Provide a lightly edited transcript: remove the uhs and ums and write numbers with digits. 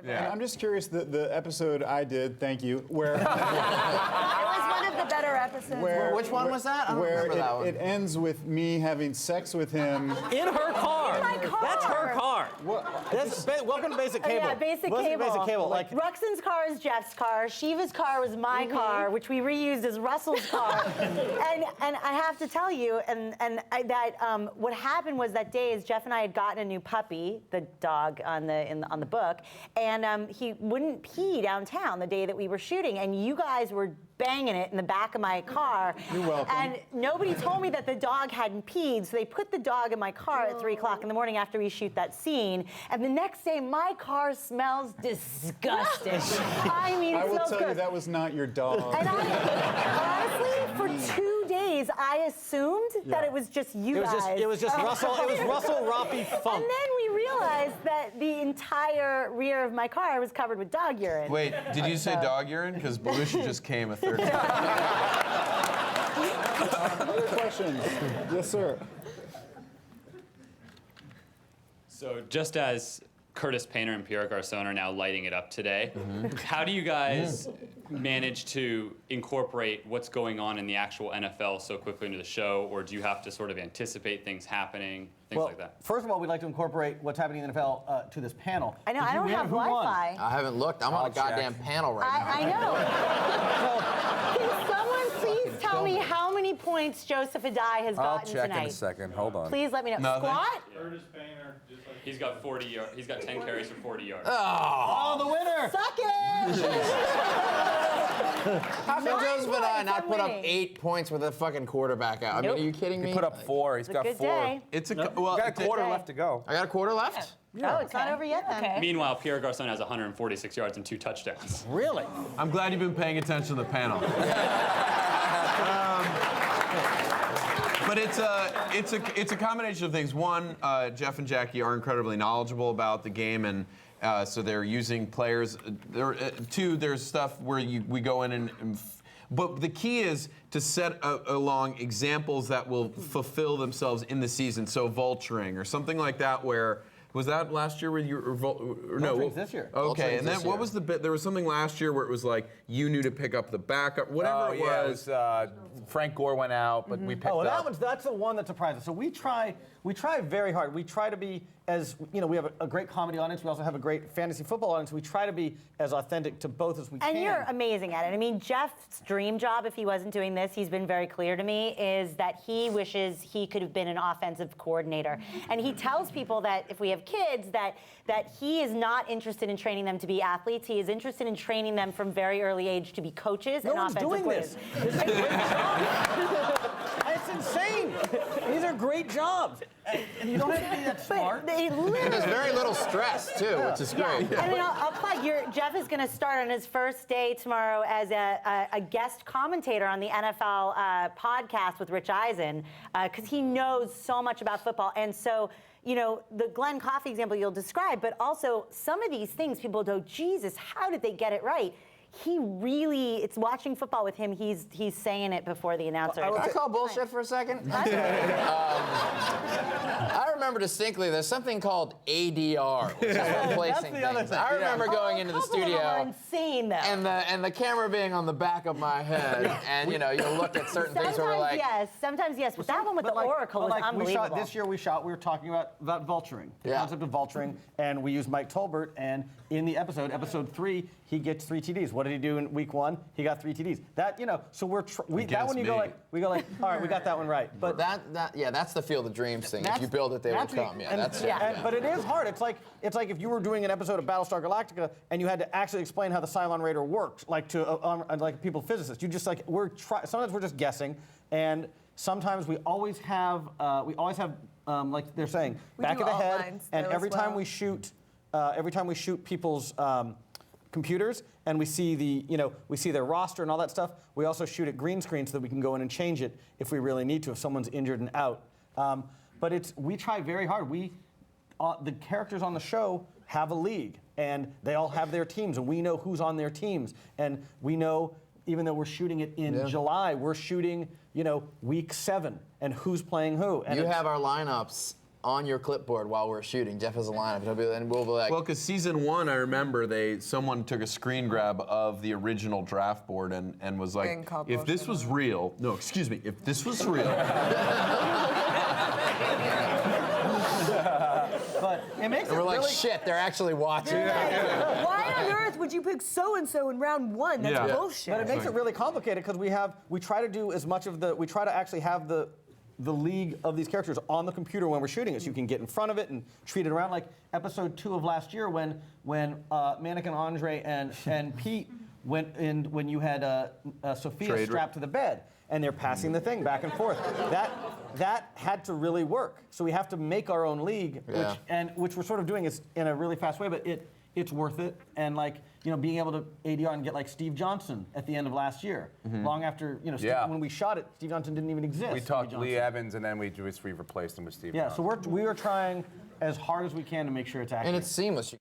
Yeah. I'm just curious, the episode I did, thank you, where... It was one of the better episodes. Which one was that? I don't where remember that one. it ends with me having sex with him. In her car. In my car. That's her car. Welcome to Basic Cable. Yeah, Basic Cable. Basic Cable. Like, Ruxin's car is Jeff's car. Shiva's car was my car, which we reused as Russell's car. and I have to tell you, what happened was that day is Jeff and I had gotten a new puppy, the dog on the book, and he wouldn't pee downtown the day that we were shooting, and you guys were banging it in the back of my car. You're welcome. And nobody told me that the dog hadn't peed, so they put the dog in my car at 3 o'clock in the morning after we shoot that scene. And the next day, my car smells disgusting. I mean, it I will smells tell gross. you, that was not your dog. And honestly, for 2 days, I assumed that it was just you guys. It was just Russell. It was Russell Roppy Funk. And then we realized that the entire rear of my car was covered with dog urine. Wait, did you say dog urine? Because Belushi just came a third time. Other questions? Yes, sir. So just as Curtis Painter and Pierre Garçon are now lighting it up today, how do you guys manage to incorporate what's going on in the actual NFL so quickly into the show, or do you have to sort of anticipate things happening, things like that? First of all, we'd like to incorporate what's happening in the NFL to this panel. I know, I don't have Wi-Fi. I haven't looked. I'm on a goddamn panel right now. I know. Can someone please tell me how many points Joseph Adai has I'll gotten check tonight? in a second. Hold on. Please let me know. Nothing. Squat? Curtis Painter, just like He's got 40 yards. He's got 10 carries for 40 yards. Oh, the winner! Suck it! How can Joseph and I not put up winning. 8 points with a fucking quarterback out? I mean, are you kidding me? He put up 4. He's It's a got good 4. day. It's a Got a quarter day. left to go. I got a quarter left? Oh, it's not over yet then. Meanwhile, Pierre Garçon has 146 yards and 2 touchdowns. Really? I'm glad you've been paying attention to the panel. But it's a combination of things. One, Jeff and Jackie are incredibly knowledgeable about the game, and so they're using players. Two, there's stuff where we go in but the key is to set along examples that will fulfill themselves in the season. So vulturing or something like that, where. Was that last year where you were Vulturing's this year. Okay, Vulturing's and then this what year. was the bit? There was something last year where it was like you knew to pick up the backup, whatever it was. Frank Gore went out, but we picked Oh, well, up. that's the one that surprised us. So we try very hard. We try to be as, we have a great comedy audience. We also have a great fantasy football audience. We try to be as authentic to both as we can. And you're amazing at it. I mean, Jeff's dream job, if he wasn't doing this, he's been very clear to me, is that he wishes he could have been an offensive coordinator. And he tells people that if we have kids, that he is not interested in training them to be athletes. He is interested in training them from very early age to be coaches and one's offensive doing players. this. It's a great job. It's insane. These are great jobs. And you don't have to be that smart. But they literally... There's very little stress, too, which is great. Yeah. I mean, I'll plug. Jeff is going to start on his first day tomorrow as a guest commentator on the NFL podcast with Rich Eisen, because he knows so much about football. And so, the Glenn Coffey example you'll describe, but also some of these things, people go, Jesus, how did they get it right? He really, it's watching football with him, he's saying it before the announcer. Can I call bullshit for a second? I remember distinctly there's something called ADR, which is replacing the other things. thing. I remember going into the A couple of them are studio insane, though. and the camera being on the back of my head, and you look at certain things where we're like, sometimes yes, but that one with the Oracle was unbelievable. This year we were talking about vulturing, the concept of vulturing, and we used Mike Tolbert, and in the episode 3, he gets 3 TDs. What did he do in week 1? He got 3 TDs. That, so that one we go like, all right, we got that one right. But that's the Field of Dreams thing. If you build it, they will come. But it is hard. It's like if you were doing an episode of Battlestar Galactica and you had to actually explain how the Cylon Raider works, like to like people physicists. You just sometimes we're just guessing, and sometimes we always have like they're saying back of the head, and every time we shoot people's computers and we see their roster and all that stuff, we also shoot it green screen so that we can go in and change it if we really need to, if someone's injured and out. But we try very hard. The characters on the show have a league, and they all have their teams, and we know who's on their teams, and we know, even though we're shooting it in July, we're shooting, week 7, and who's playing who. And you have our lineups on your clipboard while we're shooting. Jeff has a lineup, and we'll be like, Well, because season 1, I remember someone took a screen grab of the original draft board and was like, if this was real, no, excuse me, if this was real. But it makes and it we're like, really. shit, they're actually watching. Why on earth would you pick so-and-so in round 1? That's Yeah. bullshit. But it makes it really complicated because we try to do as much of we try to actually have the league of these characters on the computer when we're shooting it, so you can get in front of it and treat it around. Like episode 2 of last year when Mannequin Andre and Pete went in when you had Sophia strapped to the bed and they're passing the thing back and forth. That had to really work. So we have to make our own league, which we're sort of doing is in a really fast way, but it's worth it. And being able to ADR and get like Steve Johnson at the end of last year, long after when we shot it, Steve Johnson didn't even exist. We talked Lee Evans, and then we replaced him with Steve. Yeah, so we are trying as hard as we can to make sure it's accurate. And it's seamless.